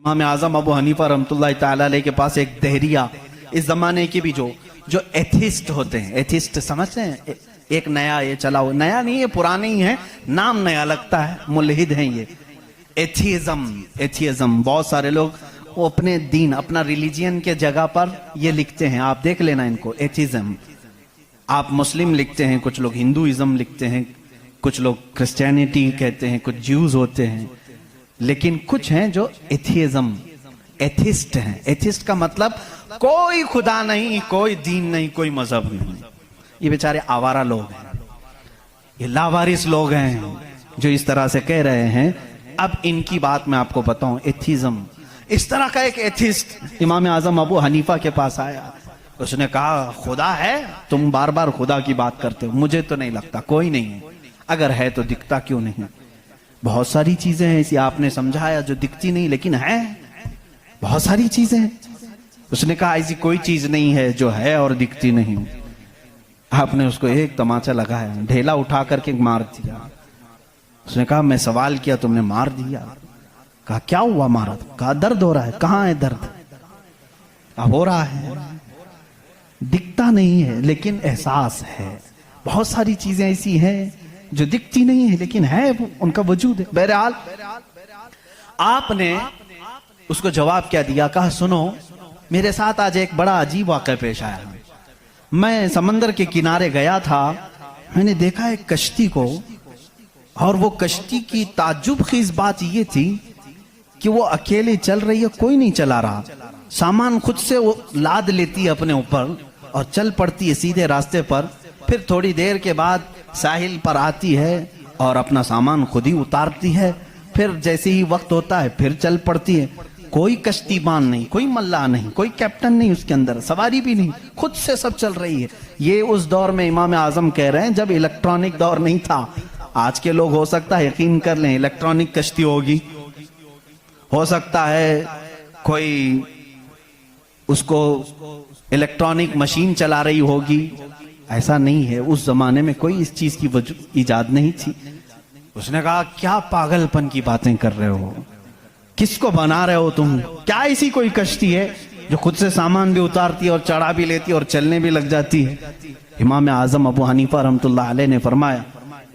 امام اعظم ابو حنیفہ رحمۃ اللہ تعالی علیہ کے پاس ایک دہریہ، اس زمانے کے بھی جو ایتھسٹ ہوتے ہیں، ایتھسٹ سمجھتے ہیں، ایک نیا یہ چلا ہوا، نیا نہیں ہے پرانے ہی ہیں، نام نیا لگتا ہے، ملحد ہیں یہ، ایتھیزم۔ بہت سارے لوگ وہ اپنے دین، اپنا ریلیجین کے جگہ پر یہ لکھتے ہیں، آپ دیکھ لینا ان کو، ایتھیزم۔ آپ مسلم لکھتے ہیں، کچھ لوگ ہندوازم لکھتے ہیں، کچھ لوگ کرسچینٹی کہتے ہیں، کچھ جیوز ہوتے ہیں، لیکن کچھ ہیں جو ایتھیزم، ایتھسٹ ہیں۔ ایتھسٹ کا مطلب کوئی خدا نہیں، کوئی دین نہیں، کوئی مذہب نہیں۔ یہ بیچارے آوارہ لوگ ہیں، یہ لاوارث لوگ ہیں جو اس طرح سے کہہ رہے ہیں۔ اب ان کی بات میں آپ کو بتاؤں، ایتھیزم، اس طرح کا ایک ایتھسٹ امام اعظم ابو حنیفہ کے پاس آیا، اس نے کہا خدا ہے؟ تم بار بار خدا کی بات کرتے ہو، مجھے تو نہیں لگتا، کوئی نہیں ہے، اگر ہے تو دکھتا کیوں نہیں؟ بہت ساری چیزیں ہیں ایسی، آپ نے سمجھایا، جو دکھتی نہیں لیکن ہے، بہت ساری چیزیں ہیں۔ اس نے کہا ایسی کوئی چیز نہیں ہے جو ہے اور دکھتی نہیں۔ آپ نے اس کو ایک تماچا لگایا، ڈھیلا اٹھا کر کے مار دیا۔ اس نے کہا میں سوال کیا، تم نے مار دیا۔ کہا کیا ہوا مارا؟ کہا درد ہو رہا ہے۔ کہاں ہے درد؟ ہو رہا ہے، دکھتا نہیں ہے لیکن احساس ہے۔ بہت ساری چیزیں ایسی ہیں جو دکھتی نہیں ہے لیکن ہے، ان کا وجود ہے۔ بہرحال آپ نے اس کو جواب کیا دیا؟ کہا سنو، میرے ساتھ آج ایک بڑا عجیب واقعہ پیش آیا۔ میں سمندر کے کنارے گیا تھا، میں نے دیکھا ایک کشتی کو، اور وہ کشتی کی تعجب خیز بات یہ تھی کہ وہ اکیلے چل رہی ہے، کوئی نہیں چلا رہا، سامان خود سے وہ لاد لیتی ہے اپنے اوپر اور چل پڑتی ہے سیدھے راستے پر، پھر تھوڑی دیر کے بعد ساحل پر آتی ہے اور اپنا سامان خود ہی اتارتی ہے، پھر جیسے ہی وقت ہوتا ہے پھر چل پڑتی ہے۔ کوئی کشتی بان نہیں، کوئی ملا نہیں، کوئی کیپٹن نہیں اس کے اندر، سواری بھی نہیں، خود سے سب چل رہی ہے۔ یہ اس دور میں امام اعظم کہہ رہے ہیں جب الیکٹرانک دور نہیں تھا۔ آج کے لوگ ہو سکتا ہے یقین کر لیں الیکٹرانک کشتی ہوگی، ہو سکتا ہے کوئی اس کو الیکٹرانک مشین چلا رہی ہوگی، ایسا نہیں ہے۔ اس زمانے میں کوئی اس چیز کی ایجاد نہیں تھی۔ اس نے کہا کیا پاگل پن کی باتیں کر رہے ہو، کس کو بنا رہے ہو تم؟ کیا ایسی کوئی کشتی ہے جو خود سے سامان بھی اتارتی ہے اور چڑھا بھی لیتی ہے اور چلنے بھی لگ جاتی ہے؟ امام اعظم ابو حنیفہ رحمۃ اللہ علیہ نے فرمایا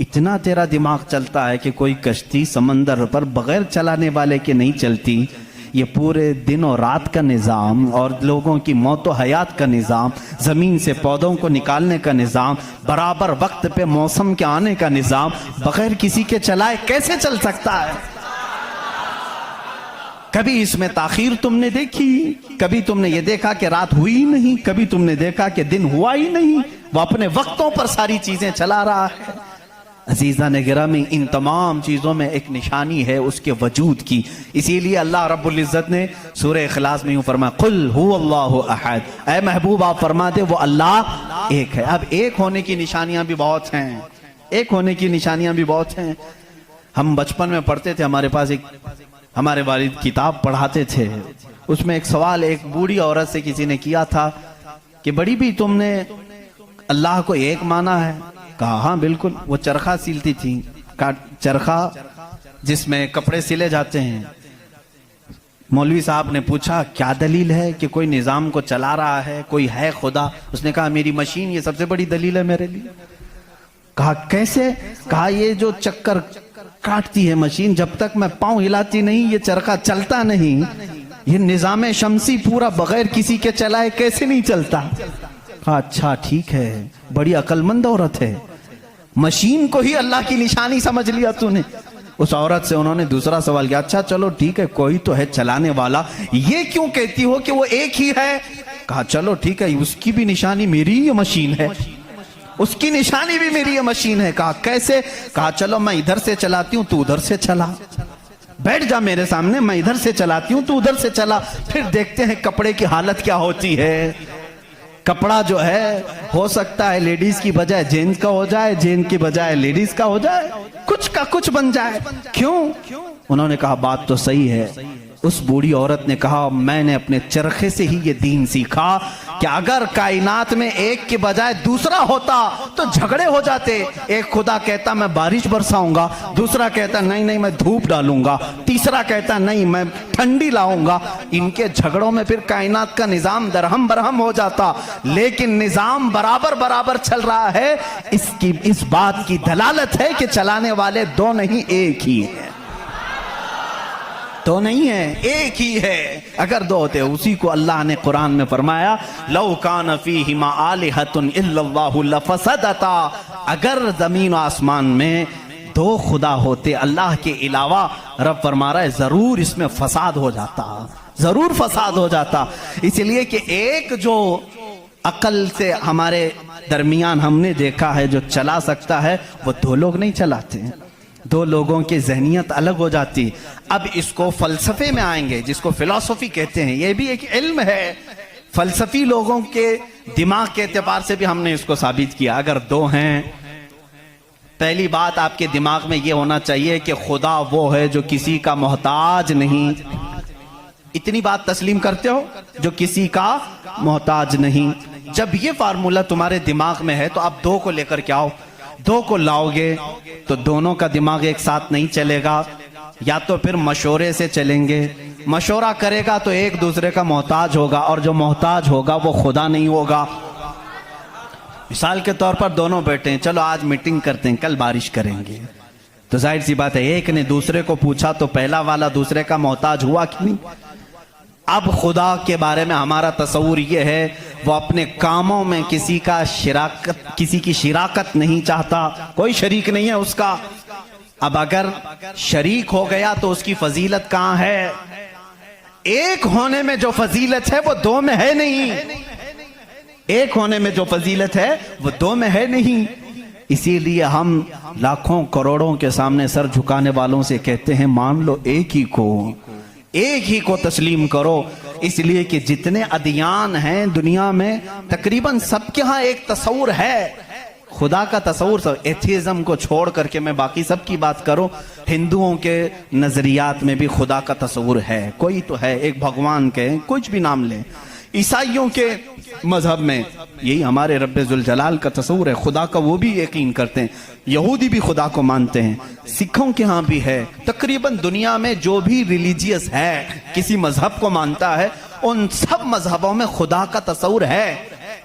اتنا تیرا دماغ چلتا ہے کہ کوئی کشتی سمندر پر بغیر چلانے والے کے نہیں چلتی۔ یہ پورے دن اور رات کا نظام اور لوگوں کی موت و حیات کا نظام، زمین سے پودوں کو نکالنے کا نظام، برابر وقت پہ موسم کے آنے کا نظام بغیر کسی کے چلائے کیسے چل سکتا ہے؟ کبھی اس میں تاخیر تم نے دیکھی؟ کبھی تم نے یہ دیکھا کہ رات ہوئی ہی نہیں؟ کبھی تم نے دیکھا کہ دن ہوا ہی نہیں؟ وہ اپنے وقتوں پر ساری چیزیں چلا رہا ہے۔ عزیزان گرامی، ان تمام چیزوں میں ایک نشانی ہے اس کے وجود کی۔ اسی لیے اللہ رب العزت نے سورہ اخلاص میں یوں فرمایا قل هو اللہ احد، اے محبوب آپ فرما دے وہ اللہ ایک ہے۔ اب ایک ہونے کی نشانیاں بھی بہت ہیں، ایک ہونے کی نشانیاں بھی بہت ہیں۔ ہم بچپن میں پڑھتے تھے، ہمارے پاس ایک ہمارے والد کتاب پڑھاتے تھے، اس میں ایک سوال ایک بوڑھی عورت سے کسی نے کیا تھا کہ بڑی بھی تم نے اللہ کو ایک مانا ہے؟ کہا ہاں بالکل۔ وہ چرخہ سیلتی تھی، چرخہ جس میں کپڑے سلے جاتے ہیں۔ مولوی صاحب نے پوچھا کیا دلیل ہے کہ کوئی نظام کو چلا رہا ہے، کوئی ہے خدا؟ اس نے کہا میری مشین یہ سب سے بڑی دلیل ہے میرے لیے۔ کہا کیسے؟ کہا یہ جو چکر کاٹتی ہے مشین، جب تک میں پاؤں ہلاتی نہیں یہ چرخہ چلتا نہیں۔ یہ نظام شمسی پورا بغیر کسی کے چلائے کیسے نہیں چلتا؟ کہا اچھا ٹھیک ہے، بڑی عقل مند عورت ہے، مشین کو ہی اللہ کی نشانی سمجھ لیا تو نے۔ اس عورت سے انہوں نے دوسرا سوال کیا، اچھا چلو ٹھیک ہے کوئی تو ہے چلانے والا، یہ کیوں کہتی ہو کہ وہ ایک ہی ہے؟ کہا چلو ٹھیک ہے اس کی بھی نشانی میری یہ مشین ہے، اس کی نشانی بھی میری یہ مشین ہے۔ کہا کیسے؟ کہا چلو میں ادھر سے چلاتی ہوں تو ادھر سے چلا، بیٹھ جا میرے سامنے، میں ادھر سے چلاتی ہوں تو ادھر سے چلا، پھر دیکھتے ہیں کپڑے کی حالت کیا ہوتی ہے۔ کپڑا جو ہے ہو سکتا ہے لیڈیز کی بجائے جینز کا ہو جائے، جینز کی بجائے لیڈیز کا ہو جائے، کچھ کا کچھ بن جائے۔ کیوں؟ انہوں نے کہا بات تو صحیح ہے۔ اس بوڑھی عورت نے کہا میں نے اپنے چرخے سے ہی یہ دین سیکھا کہ اگر کائنات میں ایک کے بجائے دوسرا ہوتا تو جھگڑے ہو جاتے. ایک خدا کہتا میں بارش برساؤں گا, دوسرا کہتا نہیں میں دھوپ ڈالوں گا, تیسرا کہتا نہیں میں ٹھنڈی لاؤں گا. ان کے جھگڑوں میں پھر کائنات کا نظام درہم برہم ہو جاتا. لیکن نظام برابر چل رہا ہے. اس بات کی دلالت ہے کہ چلانے والے دو نہیں ایک ہی ہیں. تو نہیں ہے, ایک ہی ہے. اگر دو ہوتے, اسی کو اللہ نے قرآن میں فرمایا لو کان فیہما آلہۃ الا اللہ لفسدتا. اگر زمین و آسمان میں دو خدا ہوتے اللہ کے علاوہ, رب فرما رہا ہے ضرور اس میں فساد ہو جاتا, ضرور فساد ہو جاتا. اس لیے کہ ایک جو عقل سے ہمارے درمیان ہم نے دیکھا ہے جو چلا سکتا ہے, وہ دو لوگ نہیں چلاتے. دو لوگوں کی ذہنیت الگ ہو جاتی. اب اس کو فلسفے میں آئیں گے, جس کو فلسفی کہتے ہیں. یہ بھی ایک علم ہے. فلسفی لوگوں کے دماغ کے اعتبار سے بھی ہم نے اس کو ثابت کیا. اگر دو ہیں, پہلی بات آپ کے دماغ میں یہ ہونا چاہیے کہ خدا وہ ہے جو کسی کا محتاج نہیں. اتنی بات تسلیم کرتے ہو, جو کسی کا محتاج نہیں. جب یہ فارمولہ تمہارے دماغ میں ہے تو آپ دو کو لے کر کے آؤ. دو کو لاؤ گے تو دونوں کا دماغ ایک ساتھ نہیں چلے گا. یا تو پھر مشورے سے چلیں گے. مشورہ کرے گا تو ایک دوسرے کا محتاج ہوگا, اور جو محتاج ہوگا وہ خدا نہیں ہوگا. مثال کے طور پر دونوں بیٹھے ہیں, چلو آج میٹنگ کرتے ہیں, کل بارش کریں گے. تو ظاہر سی بات ہے ایک نے دوسرے کو پوچھا تو پہلا والا دوسرے کا محتاج ہوا کہ نہیں. اب خدا کے بارے میں ہمارا تصور یہ ہے وہ اپنے کاموں میں کسی کی شراکت نہیں چاہتا, کوئی شریک نہیں ہے اس کا. اب اگر شریک ہو گیا تو اس کی فضیلت کہاں ہے؟ ایک ہونے میں جو فضیلت ہے وہ دو میں ہے نہیں. ایک ہونے میں جو فضیلت ہے وہ دو میں ہے نہیں. اسی لیے ہم لاکھوں کروڑوں کے سامنے سر جھکانے والوں سے کہتے ہیں مان لو ایک ہی کو تسلیم کرو. اس لیے کہ جتنے ادیان ہیں دنیا میں تقریباً سب کے ہاں ایک تصور ہے خدا کا تصور. ایتھیزم کو چھوڑ کر کے میں باقی سب کی بات کروں, ہندوؤں کے نظریات میں بھی خدا کا تصور ہے, کوئی تو ہے, ایک بھگوان کے کچھ بھی نام لیں. عیسائیوں کے مذہب میں یہی ہمارے رب ذوالجلال کا تصور ہے, خدا کا وہ بھی یقین کرتے ہیں. یہودی بھی خدا کو مانتے ہیں, سکھوں کے ہاں بھی ہے. تقریباً دنیا میں جو بھی ریلیجیس ہے, کسی مذہب کو مانتا ہے, ان سب مذہبوں میں خدا کا تصور ہے.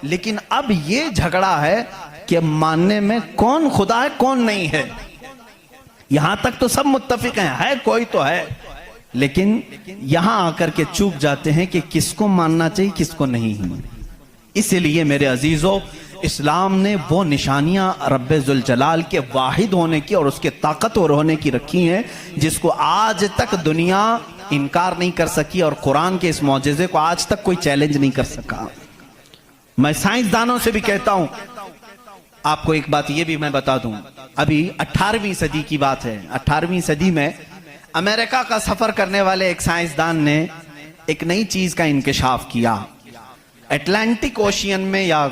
لیکن اب یہ جھگڑا ہے کہ ماننے میں کون خدا ہے کون نہیں ہے. یہاں تک تو سب متفق ہیں, ہے کوئی تو ہے, لیکن یہاں آ کر کے چوک جاتے ہیں کہ کس کو ماننا چاہیے کس کو نہیں. اس لیے میرے عزیزو, اسلام نے وہ نشانیاں رب ذوالجلال کے واحد ہونے کی اور اس کے طاقتور ہونے کی رکھی ہیں جس کو آج تک دنیا انکار نہیں کر سکی, اور قرآن کے اس معجزے کو آج تک کوئی چیلنج نہیں کر سکا. میں سائنسدانوں سے بھی کہتا ہوں, آپ کو ایک بات یہ بھی میں بتا دوں, ابھی 18ویں صدی کی بات ہے. 18ویں صدی میں امریکہ کا سفر کرنے والے ایک سائنسدان نے ایک نئی چیز کا انکشاف کیا. اٹلانٹک اوشین میں یا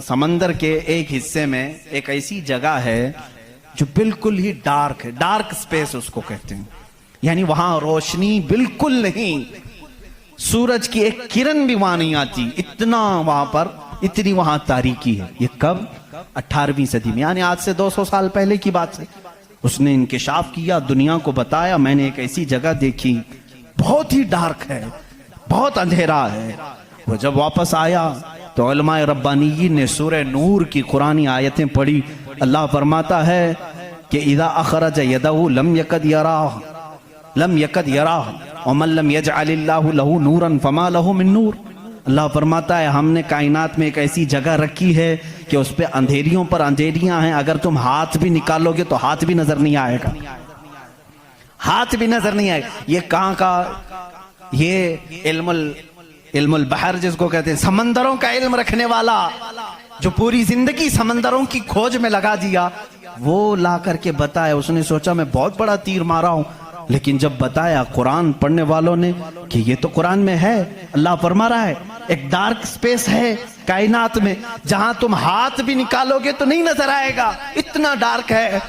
سمندر کے ایک حصے میں ایک ایسی جگہ ہے جو بالکل ہی ڈارک ہے, ڈارک سپیس اس کو کہتے ہیں. یعنی وہاں روشنی بالکل نہیں, سورج کی ایک کرن بھی وہاں نہیں آتی, اتنی وہاں تاریکی ہے. یہ کب؟ 18ویں صدی میں, یعنی آج سے 200 سال پہلے کی بات ہے. اس نے انکشاف کیا, دنیا کو بتایا میں نے ایک ایسی جگہ دیکھی, بہت ہی ڈارک ہے, بہت اندھیرا ہے. وہ جب واپس آیا تو علماء ربانیین نے سورہ نور کی قرآنی آیتیں پڑھی. اللہ فرماتا ہے کہ اذا اخرج یدہ لم یکد یراہ ومن لم یجعل اللہ لہ نورا فما لہ من نور. اللہ فرماتا ہے ہم نے کائنات میں ایک ایسی جگہ رکھی ہے کہ اس پہ اندھیریوں پر اندھیریاں ہیں, اگر تم ہاتھ بھی نکالو گے تو ہاتھ بھی نظر نہیں آئے گا, ہاتھ بھی نظر نہیں آئے گا. یہ کہاں کا؟ یہ علم البحر جس کو کہتے ہیں, سمندروں کا علم رکھنے والا جو پوری زندگی سمندروں کی کھوج میں لگا دیا, وہ لا کر کے بتایا. اس نے سوچا میں بہت بڑا تیر مارا ہوں, لیکن جب بتایا قرآن پڑھنے والوں نے کہ یہ تو قرآن میں ہے, اللہ فرما رہا ہے ایک ڈارک سپیس ہے کائنات میں جہاں تم ہاتھ بھی نکالو گے تو نہیں نظر آئے گا, اتنا ڈارک ہے.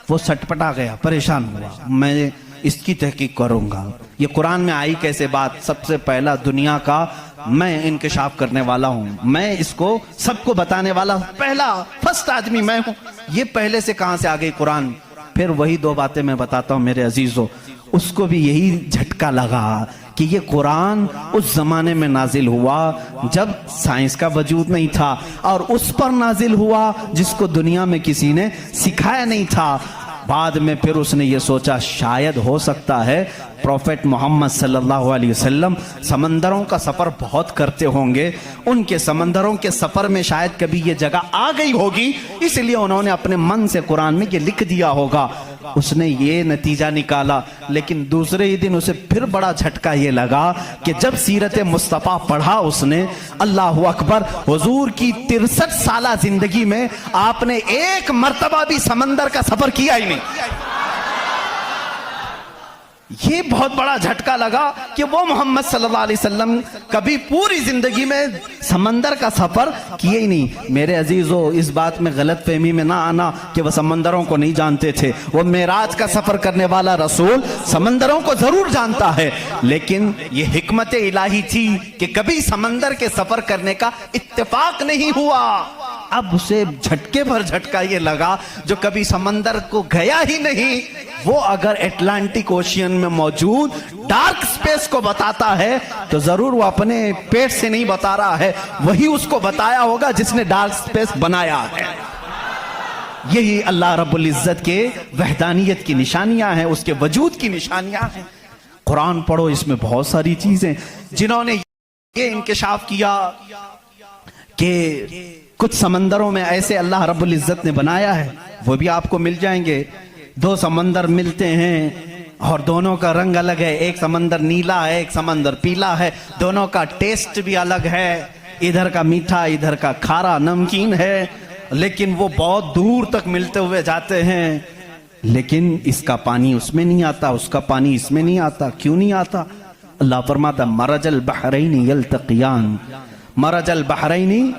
وہ سٹپٹا گیا, پریشان ہوا, میں اس کی تحقیق کروں گا. یہ قرآن میں آئی کیسے بات؟ سب سے پہلا دنیا کا میں انکشاف کرنے والا ہوں، میں اس کو سب کو بتانے والا پہلا فرسٹ آدمی میں ہوں. یہ پہلے سے کہاں سے آ گئی قرآن؟ پھر وہی دو باتیں میں بتاتا ہوں میرے عزیزو. اس کو بھی یہی جھٹکا لگا کہ یہ قرآن اس زمانے میں نازل ہوا جب سائنس کا وجود نہیں تھا، اور اس پر نازل ہوا جس کو دنیا میں کسی نے سکھایا نہیں تھا. بعد میں پھر اس نے یہ سوچا شاید ہو سکتا ہے پروفیٹ محمد صلی اللہ علیہ وسلم سمندروں کا سفر بہت کرتے ہوں گے، ان کے سمندروں کے سفر میں شاید کبھی یہ جگہ آ گئی ہوگی، اس لیے انہوں نے اپنے من سے قرآن میں یہ لکھ دیا ہوگا. اس نے یہ نتیجہ نکالا. لیکن دوسرے ہی دن اسے پھر بڑا جھٹکا یہ لگا کہ جب سیرت مصطفیٰ پڑھا اس نے، اللہ اکبر، حضور کی 63 سالہ زندگی میں آپ نے ایک مرتبہ بھی سمندر کا سفر کیا ہی نہیں. یہ بہت بڑا جھٹکا لگا کہ وہ محمد صلی اللہ علیہ وسلم کبھی پوری زندگی میں سمندر کا سفر کیے ہی نہیں. میرے عزیزو، اس بات میں غلط فہمی میں نہ آنا کہ وہ سمندروں کو نہیں جانتے تھے. وہ معراج کا سفر کرنے والا رسول سمندروں کو ضرور جانتا ہے، لیکن یہ حکمت الہی تھی کہ کبھی سمندر کے سفر کرنے کا اتفاق نہیں ہوا. اب اسے جھٹکے پر جھٹکا یہ لگا جو کبھی سمندر کو گیا ہی نہیں، وہ اگر اٹلانٹک اوشین میں موجود ڈارک سپیس کو بتاتا ہے تو ضرور وہ اپنے پیٹ سے نہیں بتا رہا ہے، وہی اس کو بتایا ہوگا جس نے ڈارک سپیس بنایا ہے. یہی اللہ رب العزت کے وحدانیت کی نشانیاں ہیں، اس کے وجود کی نشانیاں ہیں. قرآن پڑھو، اس میں بہت ساری چیزیں. جنہوں نے یہ انکشاف کیا کہ کچھ سمندروں میں ایسے اللہ رب العزت نے بنایا ہے، وہ بھی آپ کو مل جائیں گے. دو سمندر ملتے ہیں اور دونوں کا رنگ الگ ہے، ایک سمندر نیلا ہے، ایک سمندر پیلا ہے، دونوں کا ٹیسٹ بھی الگ ہے، ادھر کا میٹھا ادھر کا کھارا نمکین ہے، لیکن وہ بہت دور تک ملتے ہوئے جاتے ہیں. لیکن اس کا پانی اس میں نہیں آتا، اس کا پانی اس میں نہیں آتا. کیوں نہیں آتا؟ اللہ فرماتا مرج البحرین یلتقیان، مرج البحرین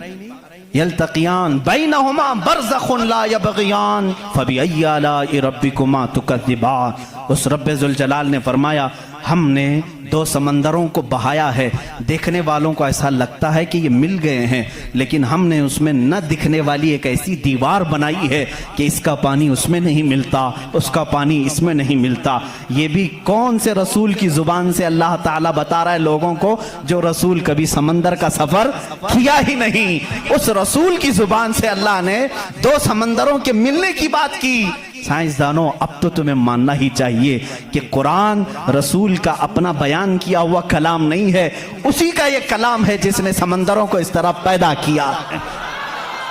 یلتقیان بینہما برزخ لا یبغیان فبأی آلاء ربکما تکذبان. اس رب ذوالجلال نے فرمایا ہم نے دو سمندروں کو بہایا ہے، دیکھنے والوں کو ایسا لگتا ہے کہ یہ مل گئے ہیں، لیکن ہم نے اس میں نہ دکھنے والی ایک ایسی دیوار بنائی ہے کہ اس کا پانی اس میں نہیں ملتا، اس کا پانی اس میں نہیں ملتا. یہ بھی کون سے رسول کی زبان سے اللہ تعالیٰ بتا رہا ہے لوگوں کو جو رسول کبھی سمندر کا سفر کیا ہی نہیں. اس رسول کی زبان سے اللہ نے دو سمندروں کے ملنے کی بات کی. سائنسدانوں، اب تو تمہیں ماننا ہی چاہیے کہ قرآن رسول کا اپنا بیان کیا ہوا کلام نہیں ہے، اسی کا یہ کلام ہے جس نے سمندروں کو اس طرح پیدا کیا.